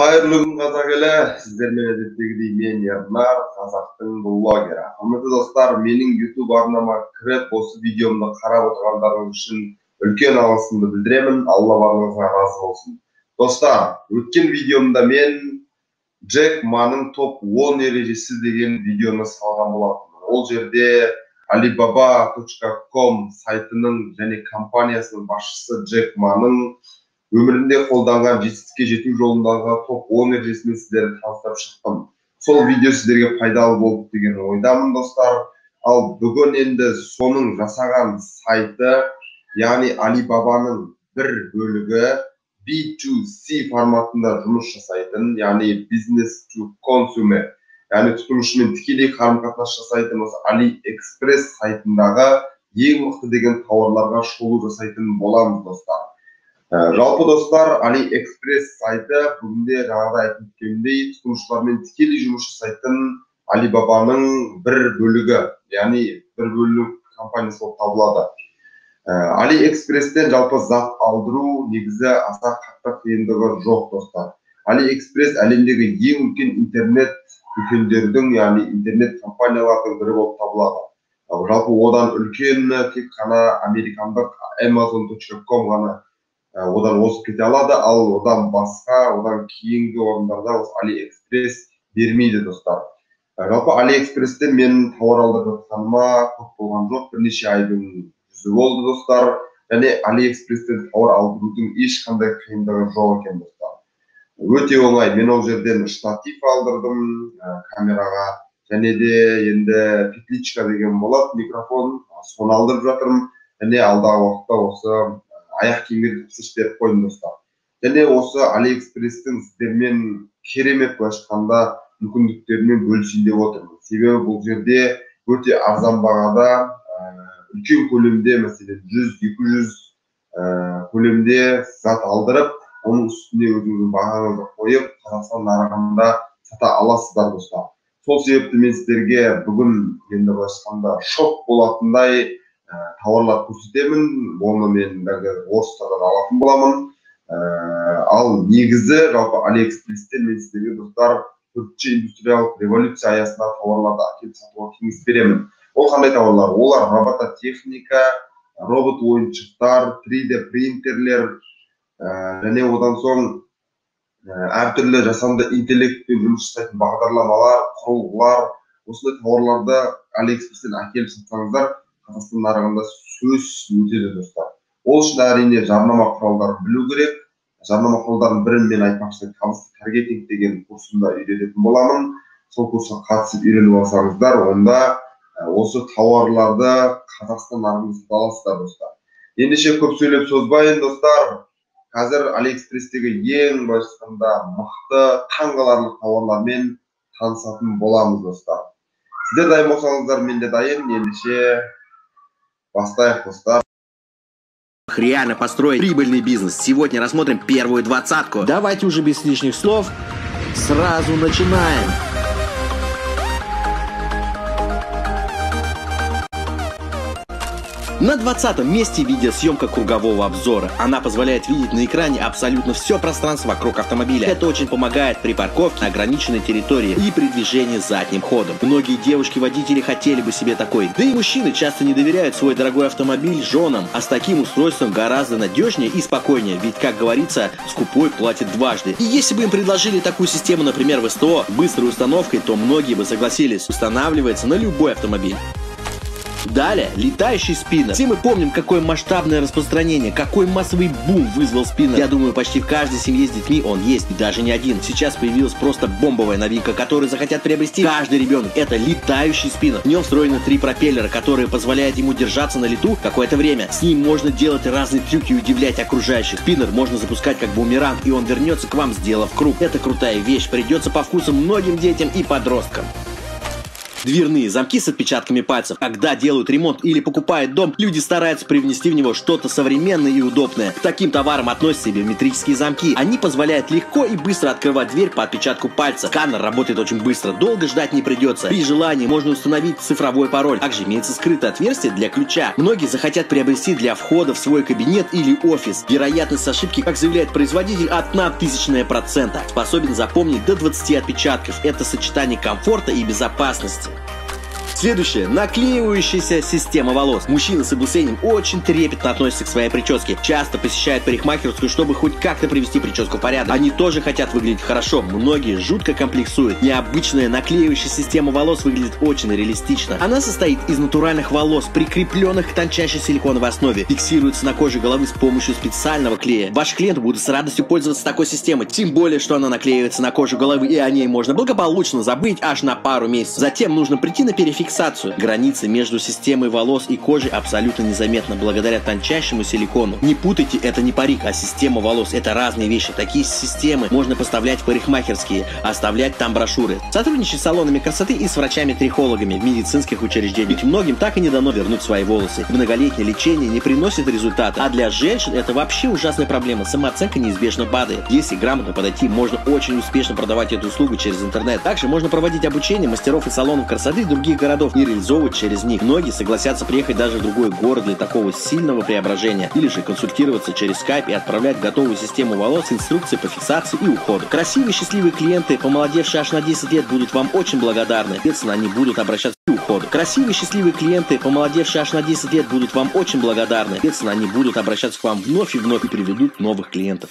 Хайырлы күн қазақ елі, сіздермен әдеттегідей мен Ернар, қазақтың блогері. Құрметті достар, менің YouTube арнама кіріп, осы видеомды қарап отырғандарыңыз үшін үлкен алғысымды білдіремін. Алла барлығыңызға разы болсын. Достар, өткен видеомда мен Джек Маның топ 10 ережесі деген видеоны салған болатынмын. Ол жерде Alibaba.com сайтының және компаниясының басшысы Джек Маның өмірінде қолданған жетістікке жету жолындағы топ 10 ережесімен сіздерді таныстырып шықтым. Сол видео сіздерге пайдалы болды деген ойдамын, достар. Ал бүгін енді соның жасаған сайты, яғни Alibaba-ның бір бөлігі B2C форматында жұмыс жасайтын, яғни business to consumer, яғни тұтынушымен тікелей қарым-қатынас жасайтын осы AliExpress сайтындағы ең мықты деген тауарларға шолу жасайтын боламыз, достар. Жалпы достар, AliExpress сайты бүгінде жаңағыда айтып өткендей тұтынушылармен тікелей жұмыс жасайтын Alibaba-ның бір бөлігі, яғни бір бөлік компаниясы болып табылады. AliExpress-тен жалпы зат алдыру негізі аса қатты қиындығы жоқ, достар. AliExpress әлемдегі ең үлкен интернет дүкендердің, яғни интернет компаниялардың бірі болып табылады. Жалпы одан үлкен тек қана американдық Amazon.com ғана одан озып кете алады, ал одан басқа, одан кейінгі орындарда AliExpress бермейді, достар. Жалпы AliExpress-тен мен тауар алдырып жатқаныма көп болған жоқ, бірнеше айдың жүзі болды, достар. Және AliExpress-тен тауар алдырудың ешқандай қиындығы жоқ екен, достар. Өте оңай. Мен ол жерден штатив алдырдым камераға, және де енді петличка деген болады, микрофон, соны алдырып жатырмын. Және алдағы уақытта осы аяқ киімге тапсырыс беріп қойдым, достар. Және осы AliExpress-тің сіздермен керемет былайша айтқанда мүмкіндіктерімен бөлісейін деп отырмын. Себебі бұл жерде өте арзан бағада, үлкен көлемде, мәселен 100-200 көлемде зат алдырып, оның үстіне өзіңіздің бағаңызды қойып, Қазақстан нарығында сата аласыздар, достар. Сол себепті мен сіздерге бүгін енді былайша айтқанда шок болатындай тауарлар көрсетемін. Оны мен орыстардан алатын боламын. Ал негізі жалпы AliExpress-тен мен сіздерге, достар, 4-ші индустриялық революция аясында тауарларды әкеліп сатуға кеңес беремін. Ол қандай тауарлар? Олар робототехника, робот ойыншықтар, 3D принтерлер, және одан соң әртүрлі жасанды интеллектпен жұмыс жасайтын бағдарламалар, құрылғылар. Осындай тауарларды AliExpress-тен әкеліп сатсаңыздар, Қазақстан нарығында сөз өтеді, достар. Ол үшін әрине жарнама құралдарын білу керек. Жарнама құралдарының бірін мен айтпақшы табысты таргетинг деген курсында үйрететін боламын. Сол курсқа қатысып үйреніп алсаңыздар, онда осы тауарларды Қазақстан нарығында сата аласыздар, достар. Ендеше көп сөйлеп созбайын, достар. Қазір AliExpress-тегі ең басында мықты, таңғаларлық тауарлармен танысатын боламыз, достар. Сіздер дайын болсаңыздар, мен де дайын. Ендеше бастайық, достар. Реально построить прибыльный бизнес. Сегодня рассмотрим первую 20-ку. Давайте уже без лишних слов сразу начинаем. На 20-м месте видеосъемка кругового обзора. Она позволяет видеть на экране абсолютно все пространство вокруг автомобиля. Это очень помогает при парковке на ограниченной территории и при движении задним ходом. Многие девушки-водители хотели бы себе такой. Да и мужчины часто не доверяют свой дорогой автомобиль женам, а с таким устройством гораздо надежнее и спокойнее. Ведь, как говорится, скупой платит дважды. И если бы им предложили такую систему, например, в СТО, быстрой установкой, то многие бы согласились. Устанавливается на любой автомобиль. Далее, летающий спиннер. Все мы помним, какое масштабное распространение, какой массовый бум вызвал спиннер. Я думаю, почти в каждой семье с детьми он есть, и даже не один. Сейчас появилась просто бомбовая новинка, которую захотят приобрести каждый ребенок. Это летающий спиннер. В нем встроены 3 пропеллера, которые позволяют ему держаться на лету какое-то время. С ним можно делать разные трюки и удивлять окружающих. Спиннер можно запускать как бумеранг, и он вернется к вам, сделав круг. Это крутая вещь, придется по вкусу многим детям и подросткам. Дверные замки с отпечатками пальцев. Когда делают ремонт или покупают дом, люди стараются привнести в него что-то современное и удобное. К таким товарам относятся и биометрические замки. Они позволяют легко и быстро открывать дверь по отпечатку пальца. Сканер работает очень быстро, долго ждать не придется. При желании можно установить цифровой пароль. Также имеется скрытое отверстие для ключа. Многие захотят приобрести для входа в свой кабинет или офис. Вероятность ошибки, как заявляет производитель, 0,01%. Способен запомнить до 20 отпечатков. Это сочетание комфорта и безопасности. Следующее. Наклеивающаяся система волос. Мужчины с облысением очень трепетно относятся к своей прическе. Часто посещают парикмахерскую, чтобы хоть как-то привести прическу в порядок. Они тоже хотят выглядеть хорошо. Многие жутко комплексуют. Необычная наклеивающая система волос выглядит очень реалистично. Она состоит из натуральных волос, прикрепленных к тончайшей силиконовой основе. Фиксируется на коже головы с помощью специального клея. Ваши клиенты будут с радостью пользоваться такой системой. Тем более, что она наклеивается на кожу головы, и о ней можно благополучно забыть аж на пару месяцев. Затем нужно прийти на перефиксацию. Границы между системой волос и кожей абсолютно незаметны благодаря тончайшему силикону. Не путайте, это не парик, а система волос. Это разные вещи. Такие системы можно поставлять в парикмахерские, оставлять там брошюры. Сотрудничать с салонами красоты и с врачами-трихологами в медицинских учреждениях. Ведь многим так и не дано вернуть свои волосы. Многолетнее лечение не приносит результата. А для женщин это вообще ужасная проблема. Самооценка неизбежно падает. Если грамотно подойти, можно очень успешно продавать эту услугу через интернет. Также можно проводить обучение мастеров и салонов красоты в других городах и реализовывать через них. Многие согласятся приехать даже в другой город для такого сильного преображения, или же консультироваться через скайп и отправлять готовую систему волос с инструкцией по фиксации и уходу. Красивые, счастливые клиенты, помолодевшие аж на 10 лет, будут вам очень благодарны. Соответственно, они будут обращаться к уходу. Красивые, счастливые клиенты, помолодевшие аж на 10 лет, будут вам очень благодарны. Соответственно, они будут обращаться к вам вновь и вновь и приведут новых клиентов.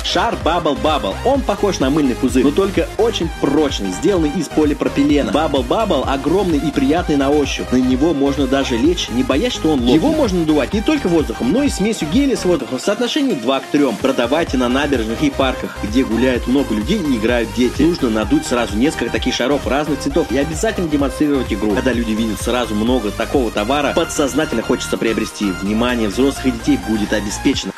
Шар Bubble Bubble. Он похож на мыльный пузырь, но только очень прочный, сделанный из полипропилена. Bubble Bubble огромный и приятный на ощупь. На него можно даже лечь, не боясь, что он лопнет. Его можно надувать не только воздухом, но и смесью геля с воздухом в соотношении 2 к 3. Продавайте на набережных и парках, где гуляет много людей и играют дети. Нужно надуть сразу несколько таких шаров разных цветов и обязательно демонстрировать игру. Когда люди видят сразу много такого товара, подсознательно хочется приобрести. Внимание взрослых и детей будет обеспечено.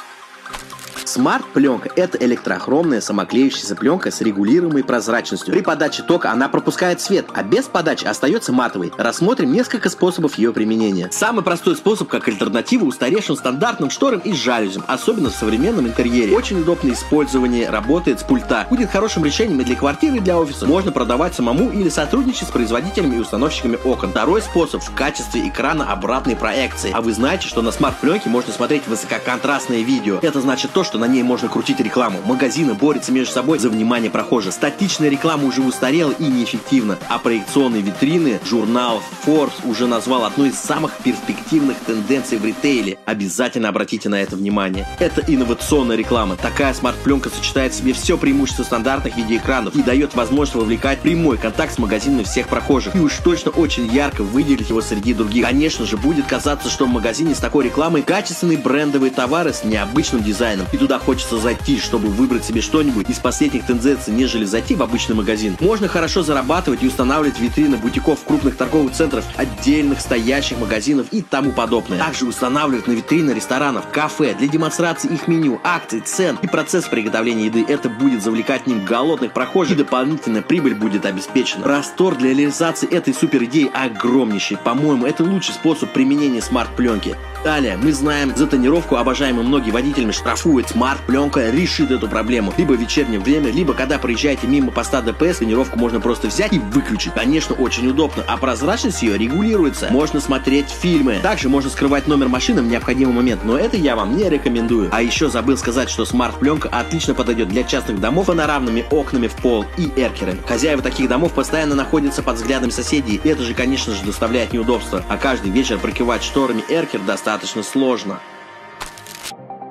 Смарт-пленка – это электрохромная самоклеющаяся пленка с регулируемой прозрачностью. При подаче тока она пропускает свет, а без подачи остается матовой. Рассмотрим несколько способов ее применения. Самый простой способ как альтернатива устаревшим стандартным шторам и жалюзям, особенно в современном интерьере. Очень удобное использование, работает с пульта. Будет хорошим решением и для квартиры, и для офиса. Можно продавать самому или сотрудничать с производителями и установщиками окон. Второй способ в качестве экрана обратной проекции. А вы знаете, что на смарт-пленке можно смотреть высококонтрастное видео. Это значит то, что на ней можно крутить рекламу. Магазины борются между собой за внимание прохожих. Статичная реклама уже устарела и неэффективна. А проекционные витрины журнал Forbes уже назвал одной из самых перспективных тенденций в ритейле. Обязательно обратите на это внимание. Это инновационная реклама. Такая смарт-пленка сочетает в себе все преимущества стандартных видеоэкранов и дает возможность вовлекать прямой контакт с магазинами всех прохожих. И уж точно очень ярко выделить его среди других. Конечно же, будет казаться, что в магазине с такой рекламой качественные брендовые товары с необычным дизайном. И туда хочется зайти, чтобы выбрать себе что-нибудь из последних тенденций, нежели зайти в обычный магазин. Можно хорошо зарабатывать и устанавливать витрины бутиков, крупных торговых центров, отдельных стоящих магазинов и тому подобное. Также устанавливать на витрины ресторанов, кафе для демонстрации их меню, акций, цен и процесс приготовления еды. Это будет завлекать в них голодных прохожих, и дополнительная прибыль будет обеспечена. Простор для реализации этой супер идеи огромнейший. По-моему, это лучший способ применения смарт-пленки. Далее, мы знаем, за тонировку обожаемые многие водителями штрафуют. Смарт-пленка решит эту проблему. Либо в вечернее время, либо когда проезжаете мимо поста ДПС, тонировку можно просто взять и выключить. Конечно, очень удобно, а прозрачность ее регулируется. Можно смотреть фильмы. Также можно скрывать номер машины в необходимый момент, но это я вам не рекомендую. А еще забыл сказать, что смарт-пленка отлично подойдет для частных домов с панорамными окнами в пол и эркерами. Хозяева таких домов постоянно находятся под взглядом соседей, и это же, конечно же, доставляет неудобства. А каждый вечер прикрывать шторами эркер достаточно сложно.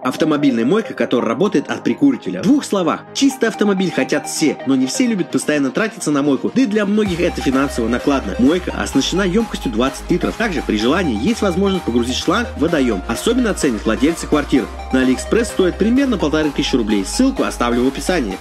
Автомобильная мойка, которая работает от прикурителя. В 2 словах. Чистый автомобиль хотят все, но не все любят постоянно тратиться на мойку, да и для многих это финансово накладно. Мойка оснащена емкостью 20 литров. Также при желании есть возможность погрузить шланг в водоем. Особенно оценят владельцы квартир. На Алиэкспресс стоит примерно 1500 рублей. Ссылку оставлю в описании.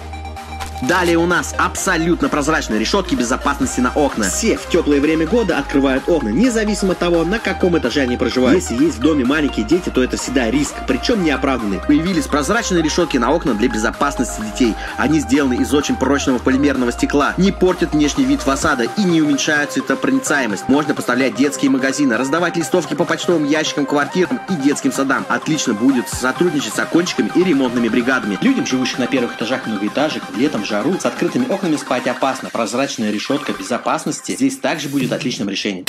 Далее у нас абсолютно прозрачные решетки безопасности на окна. Все в теплое время года открывают окна, независимо от того, на каком этаже они проживают. Если есть в доме маленькие дети, то это всегда риск, причем неоправданный. Появились прозрачные решетки на окна для безопасности детей. Они сделаны из очень прочного полимерного стекла, не портят внешний вид фасада и не уменьшают цветопроницаемость. Можно поставлять детские магазины, раздавать листовки по почтовым ящикам, квартирам и детским садам. Отлично будет сотрудничать с окончиками и ремонтными бригадами. Людям, живущим на первых этажах многоэтажек, летом в жару, с открытыми окнами спать опасно. Прозрачная решетка безопасности здесь также будет отличным решением.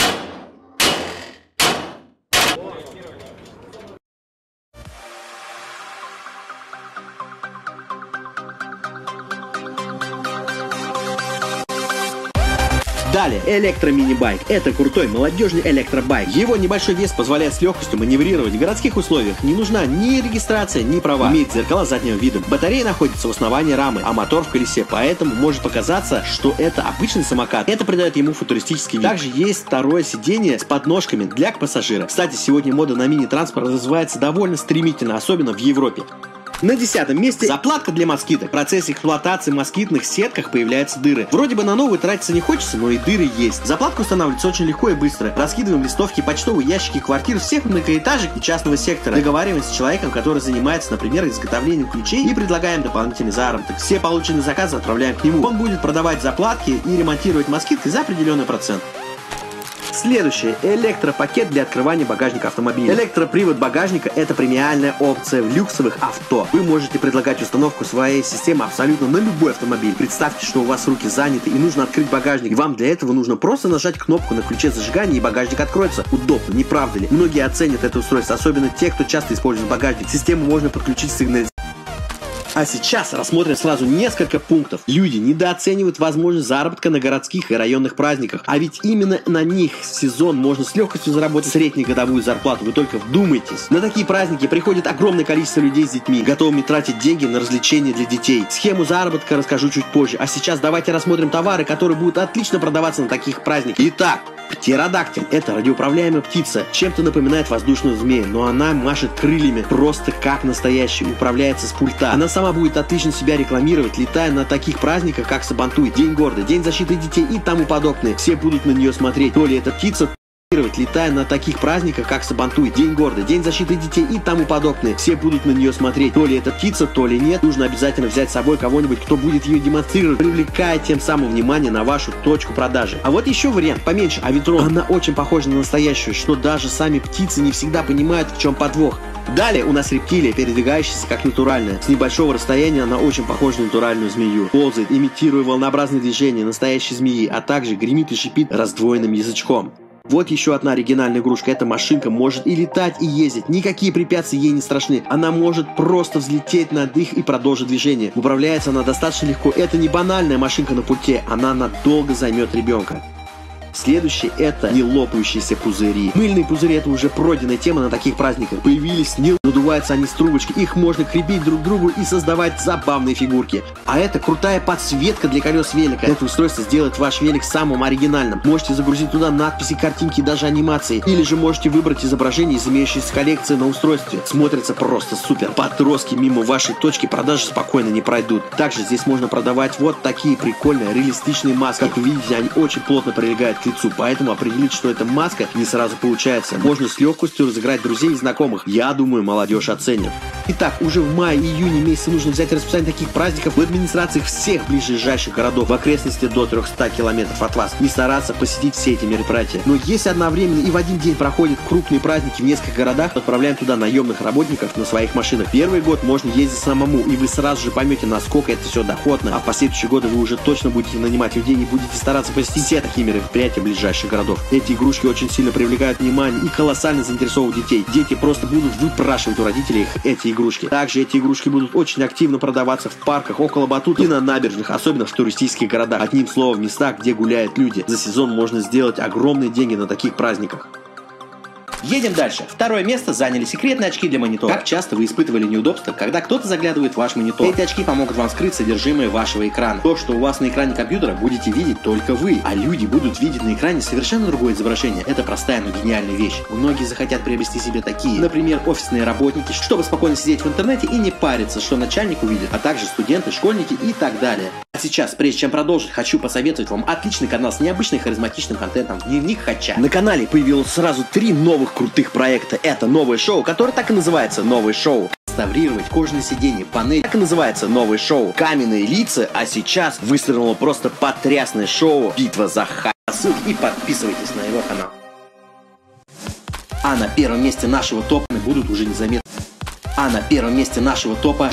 Далее, электромини-байк. Это крутой молодежный электробайк. Его небольшой вес позволяет с легкостью маневрировать в городских условиях. Не нужна ни регистрация, ни права. Имеет зеркала заднего вида. Батарея находится в основании рамы, а мотор в колесе. Поэтому может показаться, что это обычный самокат. Это придает ему футуристический вид. Также есть второе сиденье с подножками для пассажира. Кстати, сегодня мода на мини-транспорт развивается довольно стремительно, особенно в Европе. На 10-м месте заплатка для москиток. В процессе эксплуатации в москитных сетках появляются дыры. Вроде бы на новую тратиться не хочется, но и дыры есть. Заплатка устанавливается очень легко и быстро. Раскидываем листовки, почтовые ящики квартир всех многоэтажек и частного сектора. Договариваемся с человеком, который занимается, например, изготовлением ключей, и предлагаем дополнительный заработок. Все полученные заказы отправляем к нему. Он будет продавать заплатки и ремонтировать москитки за определенный процент. Следующее. Электропакет для открывания багажника автомобиля. Электропривод багажника – это премиальная опция в люксовых авто. Вы можете предлагать установку своей системы абсолютно на любой автомобиль. Представьте, что у вас руки заняты и нужно открыть багажник. Вам для этого нужно просто нажать кнопку на ключе зажигания, и багажник откроется. Удобно, не правда ли? Многие оценят это устройство, особенно те, кто часто использует багажник. Систему можно подключить к сигнализации. А сейчас рассмотрим сразу несколько пунктов. Люди недооценивают возможность заработка на городских и районных праздниках. А ведь именно на них в сезон можно с легкостью заработать среднегодовую зарплату. Вы только вдумайтесь. На такие праздники приходит огромное количество людей с детьми, готовыми тратить деньги на развлечения для детей. Схему заработка расскажу чуть позже. А сейчас давайте рассмотрим товары, которые будут отлично продаваться на таких праздниках. Итак, птеродактиль – это радиоуправляемая птица. Чем-то напоминает воздушную змею, но она машет крыльями просто как настоящий, управляется с пульта. Она сама будет отлично себя рекламировать, летая на таких праздниках, как Сабантуй, День города, День защиты детей и тому подобное. Все будут на нее смотреть. То ли эта птица, летая на таких праздниках, как Сабантуй, День города, День защиты детей и тому подобное. Все будут на нее смотреть. То ли это птица, то ли нет. Нужно обязательно взять с собой кого-нибудь, кто будет ее демонстрировать, привлекая тем самым внимание на вашу точку продажи. А вот еще вариант поменьше. Авиатрон. Она очень похожа на настоящую, что даже сами птицы не всегда понимают, в чем подвох. Далее у нас рептилия, передвигающаяся как натуральная. С небольшого расстояния она очень похожа на натуральную змею. Ползает, имитируя волнообразные движения настоящей змеи, а также гремит и шипит раздвоенным язычком. Вот еще одна оригинальная игрушка. Эта машинка может и летать, и ездить. Никакие препятствия ей не страшны. Она может просто взлететь над их и продолжить движение. Управляется она достаточно легко. Это не банальная машинка на пульте. Она надолго займет ребенка. Следующее – это не лопающиеся пузыри. Мыльные пузыри – это уже пройденная тема на таких праздниках. Появились, не надуваются они с трубочки. Их можно крепить друг к другу и создавать забавные фигурки. А это крутая подсветка для колес велика. Это устройство сделает ваш велик самым оригинальным. Можете загрузить туда надписи, картинки и даже анимации. Или же можете выбрать изображение из имеющейся коллекции на устройстве. Смотрится просто супер. Подростки мимо вашей точки продажи спокойно не пройдут. Также здесь можно продавать вот такие прикольные реалистичные маски. Как вы видите, они очень плотно прилегают к лицу, поэтому определить, что это маска, не сразу получается. Можно с легкостью разыграть друзей и знакомых. Я думаю, молодежь оценит. Итак, уже в мае-июне месяце нужно взять расписание таких праздников в администрациях всех ближайших городов в окрестности до 300 километров от вас и стараться посетить все эти мероприятия. Но если одновременно и в один день проходят крупные праздники в нескольких городах, отправляем туда наемных работников на своих машинах. Первый год можно ездить самому, и вы сразу же поймете, насколько это все доходно, а в последующие годы вы уже точно будете нанимать людей и будете стараться посетить все такие мероприятия ближайших городов. Эти игрушки очень сильно привлекают внимание и колоссально заинтересовывают детей. Дети просто будут выпрашивать у родителей эти игрушки. Также эти игрушки будут очень активно продаваться в парках, около батутов и на набережных, особенно в туристических городах. Одним словом, в местах, где гуляют люди. За сезон можно сделать огромные деньги на таких праздниках. Едем дальше. Второе место заняли секретные очки для монитора. Как часто вы испытывали неудобства, когда кто-то заглядывает в ваш монитор? Эти очки помогут вам скрыть содержимое вашего экрана. То, что у вас на экране компьютера, будете видеть только вы, а люди будут видеть на экране совершенно другое изображение. Это простая, но гениальная вещь. Многие захотят приобрести себе такие. Например, офисные работники, чтобы спокойно сидеть в интернете и не париться, что начальник увидит, а также студенты, школьники и так далее. А сейчас, прежде чем продолжить, хочу посоветовать вам отличный канал с необычным харизматичным контентом «Дневник Хача». На канале появилось сразу 3 новых крутых проекта. Это новое шоу, которое так и называется «Новое шоу». Реставрировать кожаные сиденья, панель, так и называется «Новое шоу». Каменные лица, а сейчас выстрелило просто потрясное шоу «Битва за Хача». Ссылки и подписывайтесь на его канал. А на первом месте нашего топа будут уже незаметны.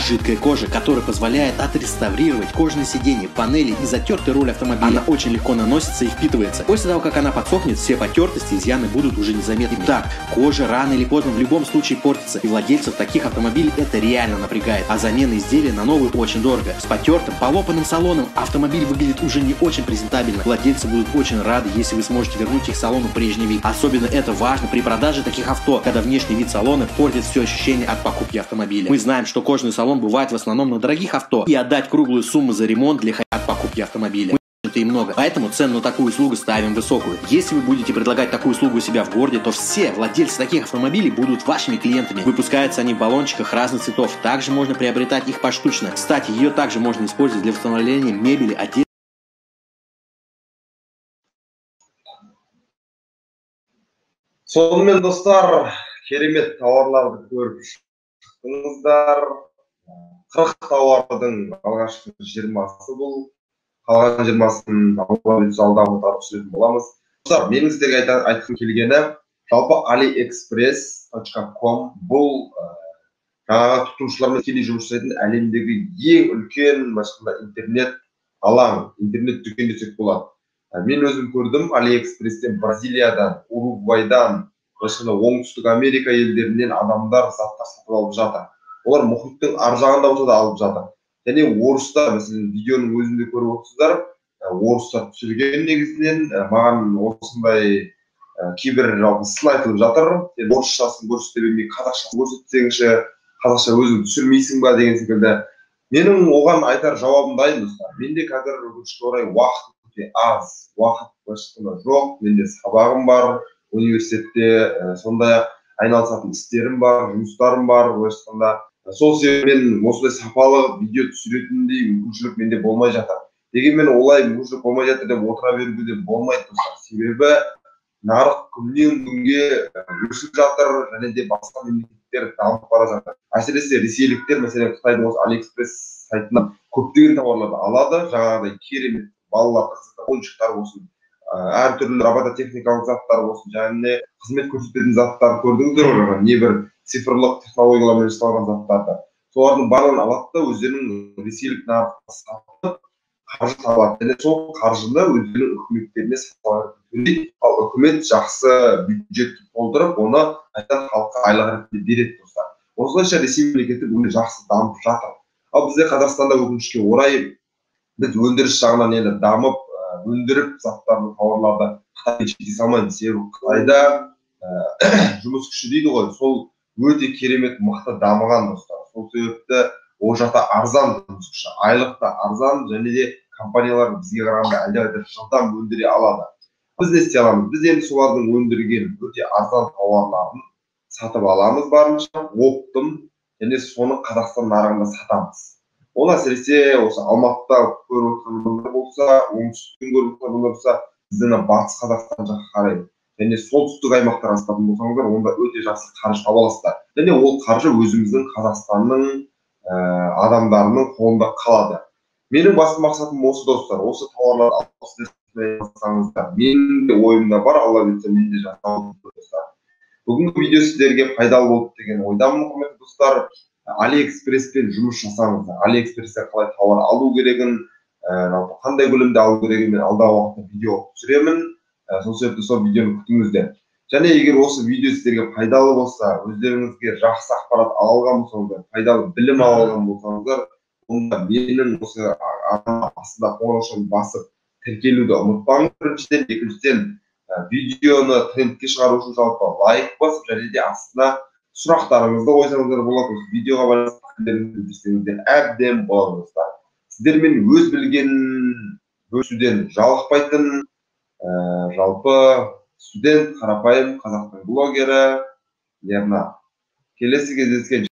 Жидкая кожа, которая позволяет отреставрировать кожаные сиденья, панели и затертый руль автомобиля. Она очень легко наносится и впитывается. После того, как она подсохнет, все потертости и изъяны будут уже незаметными. Так, кожа рано или поздно в любом случае портится, и владельцев таких автомобилей это реально напрягает. А замена изделия на новый очень дорого. С потертым, полопанным салоном автомобиль выглядит уже не очень презентабельно. Владельцы будут очень рады, если вы сможете вернуть их салону в прежний вид. Особенно это важно при продаже таких авто, когда внешний вид салона портит все ощущение от покупки автомобиля. Мы знаем, что кожаный салон бывает в основном на дорогих авто, и отдать круглую сумму за ремонт для от покупки автомобиля это и много, поэтому цену на такую услугу ставим высокую. Если вы будете предлагать такую услугу у себя в городе, то все владельцы таких автомобилей будут вашими клиентами. Выпускаются они в баллончиках разных цветов, также можно приобретать их поштучно. Кстати, ее также можно использовать для восстановления мебели, одежды. Сонымен достар, керемет тауарларды көріп шықтыңыздар. 40 тауардың алғашқы 20-сы бұл. Қалған 20-сын алдағы отырып түсіретін боламыз. Достар, менің сіздерге айтқым келгені, жалпы AliExpress.com бұл жаңағы тұтынушылармен тікелей жұмыс жасайтын әлемдегі ең үлкен интернет алаң, интернет дүкен десек болады. Мен өзім көрдім, AliExpress'тен Бразилиядан, Уругвайдан, оңтүстік Америка елдерінен адамдар заттар сатып алып жатыр. Олар мұхиттың ар жағында болса да алып жатыр. Және орыстар, мәселен, видеоның өзінде көріп отырсыздар, орыстар түсірген негізінен маған осындай кейбір сын айтылып жатыр. Сен орысшасын көрсете бермей, қазақшасын көрсетсеңші, қазақша өзің түсірмейсің ба деген секілді. Менің оған айтар жауабым дайын, достар. Менде қазір өкінішке орай уақыт өте аз, уақыт жоқ, менде сабағым бар, университетте сондай-ақ айналысатын істерім бар, жұмыстарым бар, сол себебінен осындай сапалы видео түсіретіндей мүмкіншілік менде болмай жатыр. Дегенмен олай мүмкіншілік болмай жатыр деп отыра беруге де болмайды, достар. Себебі нарық күннен күнге өсіп жатыр, және де басқа мемлекеттер дамып бара жатыр. Әсіресе ресейліктер, мәселен, Қытайдың осы AliExpress сайтынан көптеген тауарларды алады, жаңағыдай керемет балалар ойыншықтар болсын, әртүрлі робототехникалық заттар болсын, және қызмет көрсететін заттар көрдіңіздер ғой, небір цифрлық технологиялармен жасалған заттарды. Солардың барлығын алады да өздерінің ресейлік нарыққа сатып, қаржы табады. Және сол қаржыны өздерінің үкіметтеріне сатып, ал үкімет жақсы бюджетті толтырып, оны қайтадан халыққа айлық ретінде береді, достар. Осылайша Ресей мемлекеті бүгінде жақсы дамып жатыр. Ал бізде Қазақстанда өкінішке орай біз өндіріс жағынан енді дамып, өндіріп заттарды, тауарларды Қытайға жете салмаймыз. Себебі Қытайда жұмыс күші дейді ғой, сол өте керемет мықты дамыған, достар. Сол себепті ол жақта арзан жұмыс күші, айлық та арзан, және де компаниялар бізге қарағанда әлдеқайда жылдам өндіре алады. Біз не істей аламыз? Біз енді солардың өндірген өте арзан тауарларын сатып аламыз барынша, оптым, және соны Қазақстан нарығында сатамыз. Ол әсіресе осы Алматыда көріп отырғандар болса, оңтүстіктен көріп отырғандар болса, біздің батыс Қазақстан жаққа қарай және солтүстік аймақтарға сататын болсаңыздар, онда өте жақсы қаржы таба аласыздар. Және ол қаржы өзіміздің Қазақстанның адамдарының қолында қалады. Менің басты мақсатым осы, достар, осы тауарларды алып алсаңыздар. Менің де ойымда бар, Алла бұйыртса мен де жасауым, достар. Бүгінгі видео сіздерге пайдалы болды деген ойдамын, құрметті достар. AliExpress-пен жұмыс жасаңыздар. AliExpress-тен қалай тауар алу керегін, қандай көлемде алу керегін мен алдағы уақытта видео түсіремін. Сол себепті сол видеоны күтіңіздер. Және егер осы видео сіздерге пайдалы болса, өздеріңізге жақсы ақпарат ала алған болсаңыздар, пайдалы білім ала алған болсаңыздар, онда менің осы астында қоңыраушаны басып тіркелуді ұмытпаңыз. Біріншіден, екіншіден видеоны трендке шығару үшін жалпы лайк басып, және де астына сұрақтарыңызды қойсаңыздар болады. Осы видеоға байланысты пікірлеріңізді білдірсеңіздер әбден болады достар. Сіздермен өз білген бөлісуден жалықпайтын жалпы студент, қарапайым қазақтың блогері Лернат. Келесі кездескен